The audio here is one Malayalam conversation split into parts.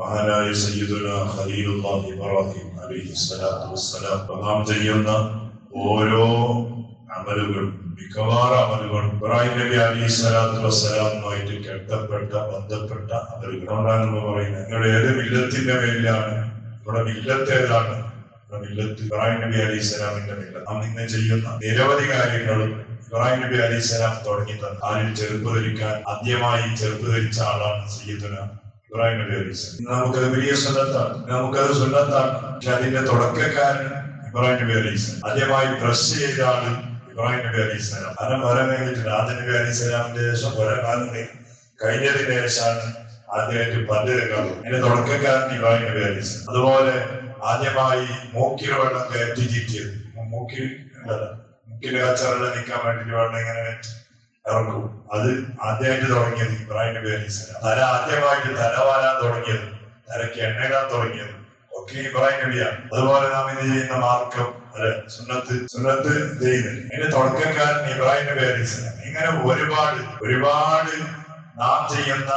മഹാനായ സയ്യിദുന ഖലീലുല്ലാഹി ഇബ്രാഹിം അലൈഹിസ്സലാത്തു വസ്സലാം നാം ചെയ്യുന്ന ഓരോ അമലുകളും മിക്കവാറും അമലുകൾ ഇബ്രാഹിം നബി അലൈഹിസ്സലാത്തു വസ്സലാമുമായിട്ട് ബന്ധപ്പെട്ട അമലുകൾ. അതുകൊണ്ടാണ് പറയുന്നത്, നിങ്ങളുടെ ഏത് മില്ലത്തിന്റെ മേലാണ്, നമ്മുടെ മില്ലത്ത് ഏതാണ്? മില്ലത്ത് ഇബ്രാഹിം നബി അലൈഹിസ്സലാമിന്റെ മില്ലത്ത്. നാം ഇന്ന് ചെയ്യുന്ന നിരവധി കാര്യങ്ങളും ഇബ്രാഹിം നബി അലൈഹിസ്സലാം തുടങ്ങി തന്ന ആരിൽ ചെറുപ്പ് ധരിക്കാൻ ആദ്യമായി ചെറുപ്പ് ധരിച്ച ആളാണ് സയ്യിദുന ഇബ്രാഹിം നബി അലൈഹിസ്സലാം. നമുക്കത് വലിയ സുന്നത്താണ്, നമുക്കത് സുന്നത്താണ്. പക്ഷെ അതിന്റെ തുടക്കക്കാരൻ ഇബ്രാഹിം നബി അലൈഹിസ്സലാം. ആദ്യമായി ബ്രഷ് ചെയ്ത ആള് ഇബ്രാഹിം നബി അലൈഹിസ്സലാം. വരം കഴിഞ്ഞിട്ടുണ്ട്. ആദ്യ നബി അലൈഹിസ്സലാമിന്റെ ശേഷം കാലം കഴിഞ്ഞതിന് ശേഷമാണ് ആദ്യമായിട്ട് പല്ല് തേക്കാറ്. അതിന്റെ തുടക്കക്കാരൻ ഇബ്രാഹിം നബി അലൈഹിസ്സലാം. അതുപോലെ ആദ്യമായി മൂക്കിൽ വെള്ളം കയറ്റി ചീറ്റിയത്, മുക്കിലെ കച്ചറെല്ലാം നിൽക്കാൻ വേണ്ടിട്ട് വെള്ളം ഇങ്ങനെ ഇറക്കും. അത് ആദ്യമായിട്ട് തുടങ്ങിയത് ഇബ്രാഹിം നബി അലൈഹിസ്സലാം. ആദ്യമായിട്ട് തല വാരാൻ തുടങ്ങിയത്, തലയ്ക്ക് എണ്ണയിടാൻ തുടങ്ങിയത് ഒക്കെ ഇബ്രാഹിം നബിയാണ്. അതുപോലെ നാം ഇന്ന് ചെയ്യുന്ന മാർക്കം അല്ലെ, സുന്നത്ത് ചെയ്യുന്നത്, അതിന്റെ തുടക്കക്കാരൻ ഇബ്രാഹിം നബി അലൈഹിസ്സലാം. ഇങ്ങനെ ഒരുപാട് നാം ചെയ്യുന്ന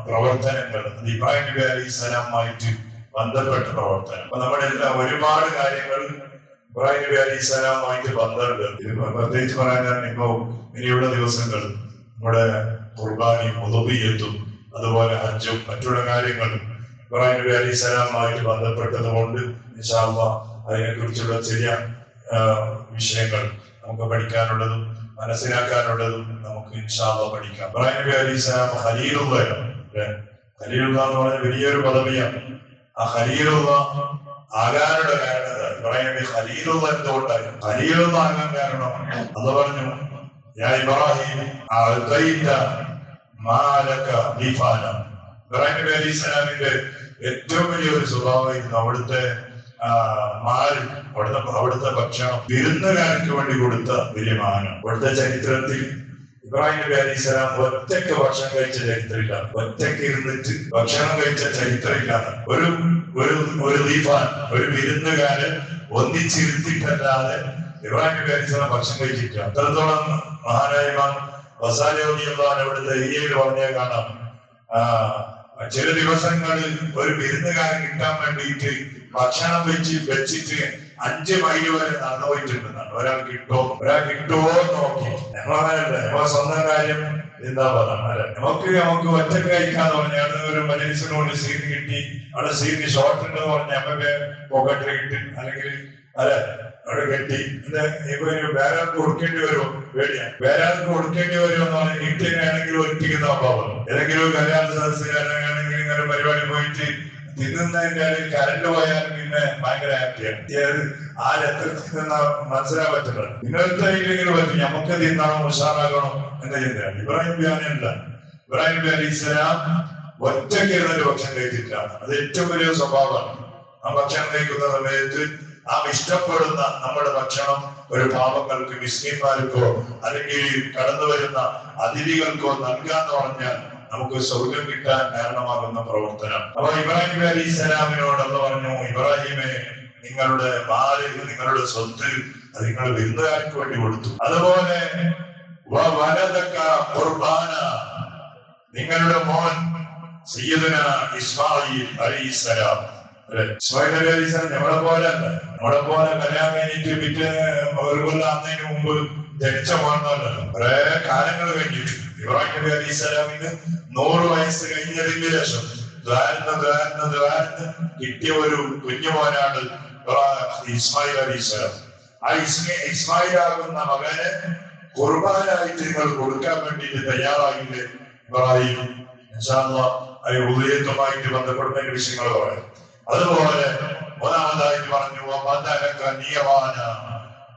പ്രവർത്തനങ്ങൾ അത് ഇബ്രാഹിം നബി അലൈഹിസ്സലാമുമായിട്ട് ബന്ധപ്പെട്ട പ്രവർത്തനം. അപ്പൊ നമ്മുടെ എല്ലാം ഒരുപാട് കാര്യങ്ങൾ ഇബ്രാഹിം നബി അലൈഹിസ്സലാമുമായിട്ട് ബന്ധമുണ്ട്. ഇത് പ്രത്യേകിച്ച് പറയാൻ കാരണം ഇപ്പോ ഇനിയുള്ള ദിവസങ്ങൾ നമ്മുടെ ഖുർബാനിയും ഉദുഹിയ്യത്തും അതുപോലെ ഹജ്ജും മറ്റുള്ള കാര്യങ്ങളും ഇബ്രാഹിം നബി അലൈഹിസ്സലാമുമായിട്ട് ബന്ധപ്പെട്ടത് കൊണ്ട് ഇൻഷാ അല്ലാഹ് അതിനെ കുറിച്ചുള്ള ചെറിയ വിഷയങ്ങൾ നമുക്ക് പഠിക്കാനുള്ളതും മനസ്സിലാക്കാനുള്ളതും നമുക്ക് ഇൻഷാ അല്ലാഹ് പഠിക്കാം. ഇബ്രാഹിം നബി അലൈഹിസ്സലാം ഖലീലുള്ളാഹ് എന്ന് പറഞ്ഞ വലിയൊരു പദവിയാണ്. ആ ഖലീലുള്ളാഹ് ആകാനുള്ള കാരണം ഇബ്രാഹിം നബി ഖലീലുള്ളാഹ് എന്തുകൊണ്ടായിരുന്നു? ഖലീലുള്ളാഹ് ആകാൻ കാരണം അത് പറഞ്ഞു, യാ ഇബ്രാഹിം അഅതൈത മാലക ലിഫാന. ഇബ്രാഹിം നബി അലൈഹിസ്സലാമിന്റെ ഏറ്റവും വലിയൊരു സ്വഭാവമായിരുന്നു അവിടുത്തെ അവിടുത്തെ ഭക്ഷണം വിരുന്നുകാർക്ക് വേണ്ടി കൊടുത്ത വലിയ മാനം. ഇവിടുത്തെ ചരിത്രത്തിൽ ഇബ്രാഹിം നബി അലൈഹിസ്സലാം ഒറ്റയ്ക്ക് ഭക്ഷണം കഴിച്ച ചരിത്രമില്ല, ഒറ്റയ്ക്ക് ഇരുന്നിട്ട് ഭക്ഷണം കഴിച്ച ചരിത്രമില്ല. ഒരു ലീഫാൻ, ഒരു വിരുന്നുകാരൻ ഒന്നിച്ചിരുത്തിട്ടല്ലാതെ ഇബ്രാഹിം നബി അലൈഹിസ്സലാം ഭക്ഷണം കഴിച്ചിട്ടില്ല. അത്രത്തോളം മഹാനായ ഇമാം ഗസാലി റളിയല്ലാഹു അൻഹു അവിടുത്തെ ഏരിയയിൽ പറഞ്ഞേ കാണാം, ചില ദിവസങ്ങളിൽ ഒരു വിരുന്നുകാരൻ കിട്ടാൻ വേണ്ടിയിട്ട് ഭക്ഷണം വെച്ചിട്ട് 5 മൈൽ വരെ നടന്നു പോയിട്ടുണ്ടെന്നാണ്. ഒരാൾ കിട്ടുമോ നോക്കി. നമ്മളല്ലേ, നമ്മളെ സ്വന്തം കാര്യം എന്താ പറയുക, നമുക്ക് ഒറ്റക്ക് കഴിക്കാന്ന് പറഞ്ഞാൽ ഒരു മനുഷ്യനോട് സീൻ കിട്ടി, അവിടെ സീന് ഷോർട്ട് ഉണ്ടെന്ന് പറഞ്ഞാൽ നമുക്ക് പോക്കറ്റിൽ കിട്ടി, അല്ലെങ്കിൽ അവിടെ കെട്ടി വേറെ ആൾക്ക് കൊടുക്കേണ്ടി വരുമോ പേടിയാണ്. വേറെ ആൾക്ക് കൊടുക്കേണ്ടി വരുമോ എന്ന് പറഞ്ഞാൽ കിട്ടിയാണെങ്കിൽ ഒറ്റയ്ക്ക് നോക്കാവുള്ളൂ. ഏതെങ്കിലും ഒരു കല്യാണ സദസ്സിലാണെങ്കിൽ ഇങ്ങനെ പരിപാടി പോയിട്ട് തിന്നുന്നതിന്റെ കരണ്ട് പോയാലും പിന്നെ ഭയങ്കര ഹാപ്പിയാണ്. ആരെത്ര മനസ്സിലാൻ പറ്റില്ല. ഇന്നത്തെ പറ്റും, നമുക്ക് തിന്നണം, ഉഷാറാകണം എന്ന ചിന്തയാണ്. ഇബ്രാഹിം നബി അങ്ങനെയല്ല. ഇബ്രാഹിം നബി അലൈഹിസ്സലാം ഒറ്റയ്ക്ക് ഇരുന്നൊരു ഭക്ഷണം കഴിച്ചിട്ടാണ്. അത് ഏറ്റവും വലിയ സ്വഭാവമാണ്. ആ ഭക്ഷണം കഴിക്കുന്ന സമയത്ത് നാം ഇഷ്ടപ്പെടുന്ന നമ്മുടെ ഭക്ഷണം ഒരു പാവങ്ങൾക്ക്, മിസ്കിന്മാർക്കോ അല്ലെങ്കിൽ കടന്നു വരുന്ന അതിഥികൾക്കോ നൽകാന്ന് പറഞ്ഞാൽ നമുക്ക് സ്വർഗം കിട്ടാൻ കാരണമാകുന്ന പ്രവർത്തനം. അപ്പൊ ഇബ്രാഹിം നബി അലൈഹിസ്സലാമിനോട് അല്ലാഹു പറഞ്ഞു, ഇബ്രാഹിമേ, നിങ്ങളുടെ മാല്, നിങ്ങളുടെ സ്വത്ത് അത് നിങ്ങൾ വിരുന്നുകാർക്ക് വേണ്ടി കൊടുത്തു. അതുപോലെ നിങ്ങളുടെ മോൻ സയ്യിദുന ഇസ്മായിൽ അലൈഹിസ്സലാം. ഇസ്മായിൽ അലൈഹിസ്സലാം നമ്മളെ പോലെ കല്യാണം കഴിഞ്ഞിട്ട് പിറ്റേ ഒരു കൊല്ലം അന്നതിന് മുമ്പ് ജനിച്ച മോനല്ലോ. കുറെ കാലങ്ങൾ കഴിഞ്ഞിട്ട് ഇബ്രാഹിം നബി അലൈഹിസ്സലാമിന് 100 വയസ്സ് കഴിഞ്ഞതിന് ശേഷം കിട്ടിയ ഒരു കുഞ്ഞുമോനാണ് ഇസ്മായിൽ അലൈഹിസ്സലാം. ആ ഇസ്മായിലാകുന്ന മകനെ ഖുർബാനായിട്ട് നിങ്ങൾ കൊടുക്കാൻ വേണ്ടിയിട്ട് തയ്യാറായില്ലേ ഇബ്രാഹിം? ഇൻഷാ അല്ലാഹ് ഉദയത്തുമായിട്ട് ബന്ധപ്പെടുന്ന വിഷയങ്ങൾ പറയാം. അതുപോലെ ഒന്നാമതായിട്ട് പറഞ്ഞു,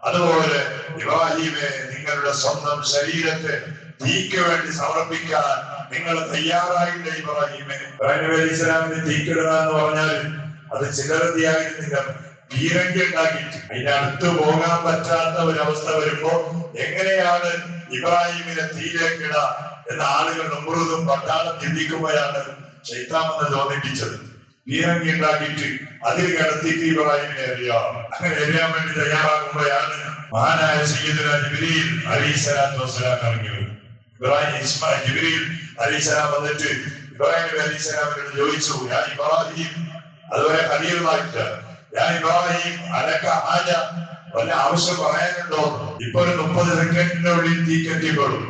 അതുപോലെ ഇബ്രാഹിമേ, നിങ്ങളുടെ സ്വന്തം ശരീരത്തെ തീക്ക് വേണ്ടി സമർപ്പിക്കാൻ നിങ്ങൾ തയ്യാറായില്ലേ ഇബ്രാഹിമേ? ഇബ്രാഹിം നബി അലൈഹിസ്സലാമിന് തീക്കിടുക എന്ന് പറഞ്ഞാൽ അത് ചിലർത്തിയായിരുന്നില്ല, പീരങ്കി ഉണ്ടാക്കിയിട്ട് അതിന്റെ അടുത്ത് പോകാൻ പറ്റാത്ത ഒരവസ്ഥ വരുമ്പോ എങ്ങനെയാണ് ഇബ്രാഹിമിനെ തീയിലേക്കിട എന്ന ആളുകൾ നമ്രൂദും പട്ടാളം ചിന്തിക്കുമ്പോഴാണ് ശൈത്താൻ എന്ന് തോന്നിപ്പിച്ചത്. പീരങ്കി ഉണ്ടാക്കിയിട്ട് അതിൽ കിടത്തിയിട്ട് ഇബ്രാഹിമിനെ എറിയാം. അങ്ങനെ എറിയാൻ വേണ്ടി തയ്യാറാകുമ്പോഴാണ് മഹാനായ സയ്യിദുന ജിബ്രീൽ അലൈഹിസ്സലാത്തു വസ്സലാം ഇറങ്ങിയത്. ജിബ്രീൽ അലൈഹിസ്സലാം വന്നിട്ട് ഇബ്രാഹിം നബി അലൈഹി സ്വലാമിനോട് ചോദിച്ചു, ഞാൻ ഇബ്രാഹിം, അതുപോലെ ഖലീലുമായിട്ട്, ഞാൻ ഇബ്രാഹിം അലക്ക ഹാജ, വല്ല ആവശ്യം പറയാനുണ്ടോ? ഇപ്പൊ ഒരു 30 സെക്കൻഡിനുള്ളിൽ തീ കത്തിക്കോളും.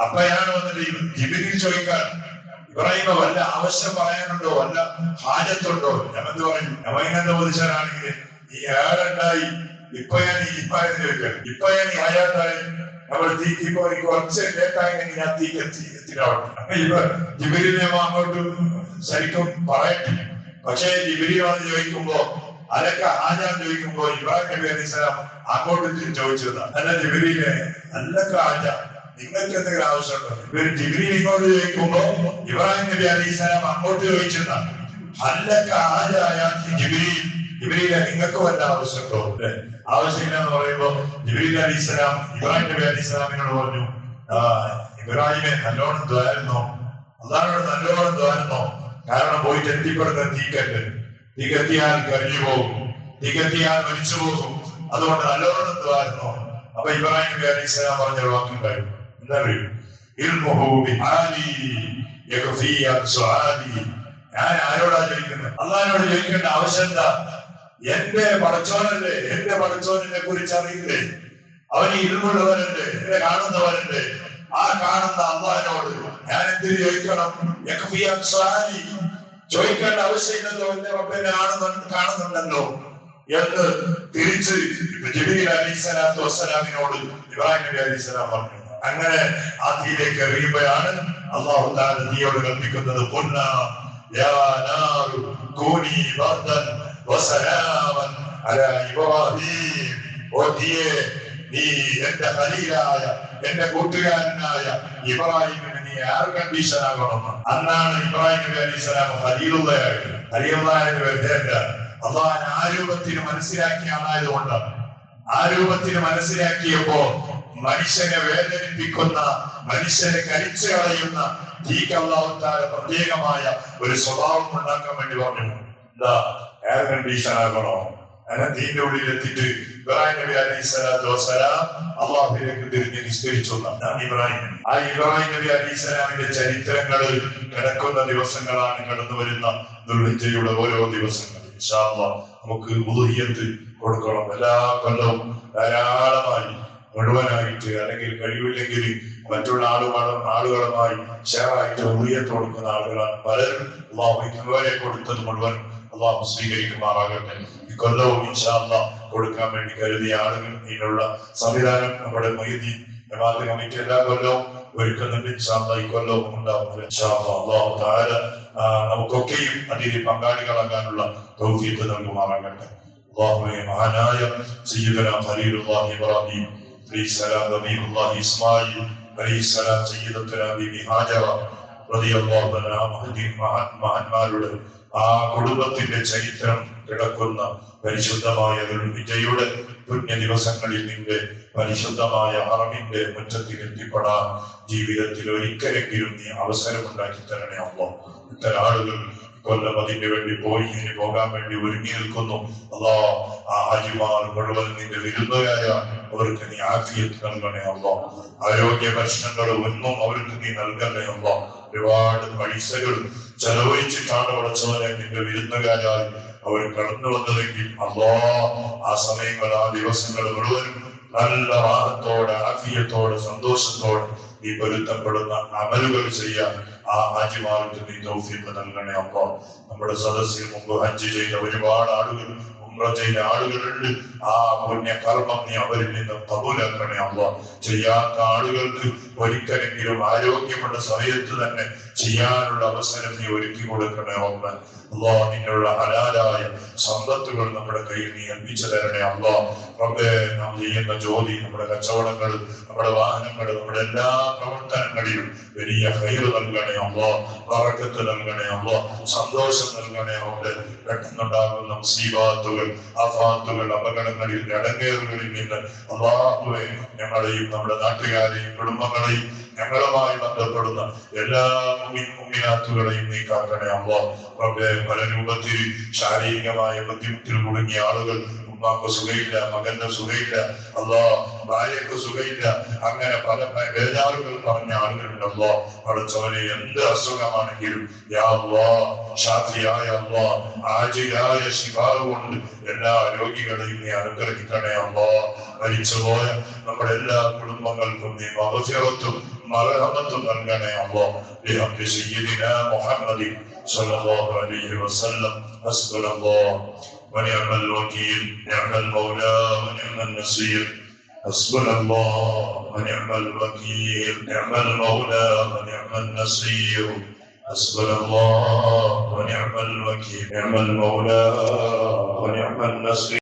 അപ്പയാണ് വന്നിട്ട് ജിബ്രീൽ ചോദിക്കാൻ, ഇബ്രാഹിമ വല്ല ആവശ്യം പറയാനുണ്ടോ, വല്ല ഹാജത്തുണ്ടോ? ഞമെന്ത് പറയും? ഞമ്മ ചോദിച്ചാലാണെങ്കിൽ ഈ ഏടുണ്ടായി, ഇപ്പൊ ഞാൻ ഈ ഇപ്പായെന്ന് ചോദിക്കണം, ഇപ്പൊ ഞാൻ ഈ ഹയാത്തായി, നമ്മൾ തീക്ക് ഇപ്പൊ കുറച്ച് ലേറ്റായെങ്കിൽ ഞാൻ തീ എത്തിക്കാവട്ടെ. ഇപ്പൊ ജിബ്രീലിനെ അങ്ങോട്ട് ശരിക്കും പറയട്ടെ. പക്ഷേ ജിബ്രീൽ വന്ന് ചോദിക്കുമ്പോ, അലക്ക ഹാജാന്ന് ചോദിക്കുമ്പോ ഇബ്രാഹിം നബി അലൈഹി സ്വലാം അങ്ങോട്ട് ചോദിച്ചതാ, അല്ല ജിബ്രീലെ, അല്ലക്ക ഹാജ, നിങ്ങൾക്ക് എന്തെങ്കിലും ആവശ്യമുണ്ടോ? ഇവര് ജിബ്രീൽ ഇങ്ങോട്ട് ചോദിക്കുമ്പോ ഇബ്രാഹിം നബി അലൈഹി സ്വലാം അങ്ങോട്ട് ചോദിച്ചതാ, അല്ലക്ക ഹാജായ ജിബ്രീൽ, ജിബ്രീലെ നിങ്ങൾക്ക് വല്ല ആവശ്യമുണ്ടോ? ആവശ്യമില്ല എന്ന് പറയുമ്പോ ജിബ്രീൽ അലൈഹി സ്വലാം ഇബ്രാഹിം നബി അലൈഹി സ്വലാമിനോട് പറഞ്ഞു, ഇബ്രാഹിമെ നല്ലോണം ദ്വാരുന്നോ, അള്ളാഹിനോട് നല്ലോണം ദ്വാരുന്നോ, കാരണം പോയിട്ട് എത്തിപ്പെടുന്ന തീക്കറ്റ്, തീ കത്തിയാൽ കരിഞ്ഞു പോകും, തീ കത്തിയാൽ മരിച്ചു പോകും, അതുകൊണ്ട് നല്ലോണം ദ്വാരുന്നോ. അപ്പൊ ഇബ്രാഹിം നബി അലൈഹി സ്വലാം പറഞ്ഞ വാക്കുണ്ടായിരുന്നു, എന്താ അറിയൂ, ഞാൻ ആരോടാ ചോദിക്കുന്നത്? അള്ളാഹിനോട് ചോദിക്കേണ്ട ആവശ്യം എന്താ? എന്റെ പടച്ചോനല്ലേ, എന്റെ പടച്ചോനെ കുറിച്ച് അറിയില്ലേ? അവന് ഇരുമുള്ളവരല്ലേ, എന്നെ കാണുന്നവരല്ലേ? ആ കാണുന്ന അള്ളാഹിനോട് ഞാൻ എന്തിനു ചോദിക്കണം? ചോദിക്കേണ്ട ആവശ്യമില്ലല്ലോ, എന്റെ റബ്ബിനെ കാണുന്നുണ്ടല്ലോ എന്ന് തിരിച്ച് ജിബ്രീൽ അലൈഹിസ്സലാത്തു വസ്സലാമിനോട് ഇബ്രാഹിം നബി അലൈഹിസ്സലാം പറഞ്ഞു. അങ്ങനെ ആ തീയിലേക്ക് എറിയുമ്പോഴാണ് അല്ലാഹു തആല തീയോട് കൽപ്പിക്കുന്നത്, ഖുൽനാ യാ നാറു കൂനി ബർദൻ വസലാമൻ അലാ ഇബ്രാഹിം. ഓ തീയെ, നീ എന്റെ ഖലീലായ, എന്റെ കൂട്ടുകാരനായ ഇബ്രാഹിമിന് നീ എയർ കണ്ടീഷൻ ആകണം. അന്നാണ് ഇബ്രാഹിം നബി അലൈഹി സ്വലാം ഖലീലുള്ളായത്. ഖലീലുള്ളാഹിന്റെ പേര് അള്ളാഹു ആ രൂപത്തിന് മനസ്സിലാക്കിയ ആളായതുകൊണ്ട്, ആ രൂപത്തിന് മനസ്സിലാക്കിയപ്പോ മനുഷ്യനെ വേദനിപ്പിക്കുന്ന, മനുഷ്യനെ കരിച്ചു കളയുന്ന തീക്ക് അല്ലാഹു തആല പ്രത്യേകമായ ഒരു സ്വഭാവം ഉണ്ടാക്കാൻ വേണ്ടി പറഞ്ഞു, എന്താ എയർ കണ്ടീഷൻ ആകണോ? അങ്ങനെ തീന്റെ ഉള്ളിൽ എത്തിയിട്ട് ഇബ്രാഹിം നബി അലൈഹി സ്വലാത്തു വസ്സലാം അള്ളാഹുവിലേക്ക് തിരിഞ്ഞ് നിസ്കരിച്ചു. ഇബ്രാഹിം, ആ ഇബ്രാഹിം നബി അലൈഹി സ്വലാമിന്റെ ചരിത്രങ്ങൾ കിടക്കുന്ന ദിവസങ്ങളാണ് കടന്നു വരുന്ന ദുൽഹിജ്ജയുടെ ഓരോ ദിവസങ്ങൾ. ഇൻഷാ അല്ലാഹ് നമുക്ക് ഉളുഹിയ്യത്ത് കൊടുക്കണം. എല്ലാ കൊല്ലവും ധാരാളമായി, മുഴുവനായിട്ട്, അല്ലെങ്കിൽ കഴിവില്ലെങ്കിൽ മറ്റുള്ള ആളുകളുമായി ഷെയറായിട്ട് ഉളുഹിയ്യത്ത് കൊടുക്കുന്ന ആളുകളാണ് പലരും. അല്ലാഹു ഇതുവരെ കൊടുത്തത് മുഴുവൻ അല്ലാഹു സ്വീകരിക്കുമാറാകട്ടെ. ഇക്കൊല്ലവും ഇൻഷാ അല്ലാഹ് കൊടുക്കാൻ വേണ്ടി കരുതിയ ആളുകൾ, ഇതിനുള്ള സംവിധാനം നമ്മുടെ മൊയ്‌ദീൻ ജമാഅത്ത് കമ്മിറ്റി എല്ലാ കൊല്ലവും ഒരുക്കുന്നുണ്ട്. ഇൻഷാ അല്ലാഹ് ഇക്കൊല്ലവും ഉണ്ടാവും. ഇൻഷാ അല്ലാഹ് അല്ലാഹു തആല നമുക്കൊക്കെയും അതിൽ പങ്കാളികളാകാനുള്ള തൗഫീഖ് നൽകുമാറാകട്ടെ. അല്ലാഹുവേ, മഹാനായ സയ്യിദുനാ ഖലീലുല്ലാഹി ഇബ്രാഹിം അലൈഹിസ്സലാം, നബിയുല്ലാഹി ഇസ്മാഈൽ അലൈഹിസ്സലാം, സയ്യിദത്തുനാ ബീബി ഹാജറ റളിയല്ലാഹു അൻഹാ, മഹാന്മാരുടെ ആ കുടുംബത്തിന്റെ ചരിത്രം കിടക്കുന്ന പരിശുദ്ധമായ ദുൽഹിജ്ജയുടെ പുണ്യ ദിവസങ്ങളിൽ നിന്റെ പരിശുദ്ധമായ ഹറമിന്റെ മുറ്റത്തിൽ എത്തിപ്പെടാൻ ജീവിതത്തിൽ ഒരിക്കലെങ്കിലും നീ അവസരമുണ്ടാക്കി തരണേ അല്ലാഹ്. ഇത്തരം ആളുകൾ കൊല്ലം അതിന് വേണ്ടി പോയി, ഇനി പോകാൻ വേണ്ടി ഒരുങ്ങി നിൽക്കുന്നു. അല്ലാഹ്, ആ ഹാജിമാർ മുഴുവൻ നിന്റെ വിരുന്നുകാര, അവർക്ക് നീ ആഫിയത്ത് നൽകണേ അല്ലാഹ്. ആരോഗ്യ പ്രശ്നങ്ങൾ ഒന്നും അവർക്ക് നീ നൽകണേ അല്ലാഹ്. ഒരുപാട് പൈസകൾ ചെലവഴിച്ചിട്ടാണ് വളച്ചവനെ നിന്റെ വിരുന്നുകാരായി അവർ കടന്നു വന്നതെങ്കിൽ അല്ലാഹ്, ആ സമയങ്ങൾ, ആ ദിവസങ്ങൾ മുഴുവനും നല്ല റാഹത്തോടെ, ആഫിയത്തോടെ, സന്തോഷത്തോടെ നീ പൊരുത്തപ്പെടുന്ന അമലുകൾ ചെയ്യാൻ ആ ഹാജിമാർക്ക് നീ തൗഫീഖ് നൽകണേ അല്ലാഹ്. നമ്മുടെ സദസ്സിൽ മുമ്പ് ഹജ്ജ് ചെയ്ത ഒരുപാട് ആളുകൾ, ഉംറ ചെയ്ത ആളുകളുണ്ട്. ആ പുണ്യ കർമ്മം നീ അവരിൽ നിന്ന് കബൂലാക്കണേ അല്ലാഹ്. ചെയ്യാത്ത ആളുകൾക്ക് ഒരിക്കലെങ്കിലും ആരോഗ്യമുള്ള സമയത്ത് തന്നെ ചെയ്യാനുള്ള അവസരം നീ ഒരുക്കി കൊടുക്കണേ അല്ലാഹ്. അല്ലാഹ്, നിന്നുള്ള ഹലാലായ സമ്പത്തുകൾ നമ്മുടെ കയ്യിൽ നീ ഏൽപ്പിച്ചു തരണേ അല്ലാഹ്. റബ്ബേ, നാം ചെയ്യുന്ന ജോലി, നമ്മുടെ കച്ചവടങ്ങൾ, നമ്മുടെ വാഹനങ്ങൾ, നമ്മുടെ എല്ലാ പ്രവർത്തനങ്ങളിലും വലിയ ഖൈറ് നൽകണേ അല്ലാഹ്. ബറക്കത്ത് നൽകണേ അല്ലാഹ്. സന്തോഷം നൽകണേ അല്ലാഹ്. പെട്ടെന്നുണ്ടാകുന്ന മുസീബത്തുകൾ, ആഫാത്തുകൾ, അപകടങ്ങളിൽ, അടങ്ങേറുകളിൽ നിന്ന് അല്ലാഹുവേ, ഞങ്ങളെയും നമ്മുടെ നാട്ടുകാരെയും കുടുംബങ്ങളെയും ഞങ്ങളുമായി ബന്ധപ്പെടുന്ന എല്ലാ മുഅ്മിനാത്തുകളെയും നീ കാക്കണേ അല്ലാഹ്. റബ്ബേ, പല രൂപത്തിൽ ശാരീരികമായ ബുദ്ധിമുട്ടിൽ കുടുങ്ങിയ ആളുകൾ ഉമ്മാക്ക് സുഖയില്ല, മകന്റെ സുഖയില്ല, അല്ലോ ഭാര്യക്ക് സുഖയില്ല, അങ്ങനെ പല ബേജാറുകൾ പറഞ്ഞ ആളുകളുണ്ടല്ലോ. പഠിച്ചവനെ എന്ത് അസുഖമാണെങ്കിലും യാ അല്ലാഹ് ഷാഫിയായ അല്ലാഹ് ആജിലായ ശിഫാവ് കൊണ്ട് എല്ലാ രോഗികളെയും നീ അനുഗ്രഹിക്കണേ അല്ലാഹ്. മരിച്ചുപോയ നമ്മുടെ എല്ലാ കുടുംബങ്ങൾക്കും നീ മഗ്ഫിറത്തും മർഹമത്തും നൽകണേ അല്ലാഹ്. ബിഹഖി സയ്യിദിനാ മുഹമ്മദ് സ്വല്ലല്ലാഹു അലൈഹി വസല്ലം. ഹസ്ബുനല്ലാഹ് ونعم الوكيل، نعم المولى ونعم النصير. حسبنا الله ونعم الوكيل، نعم المولى ونعم النصير. حسبنا الله ونعم الوكيل، نعم المولى ونعم النصير.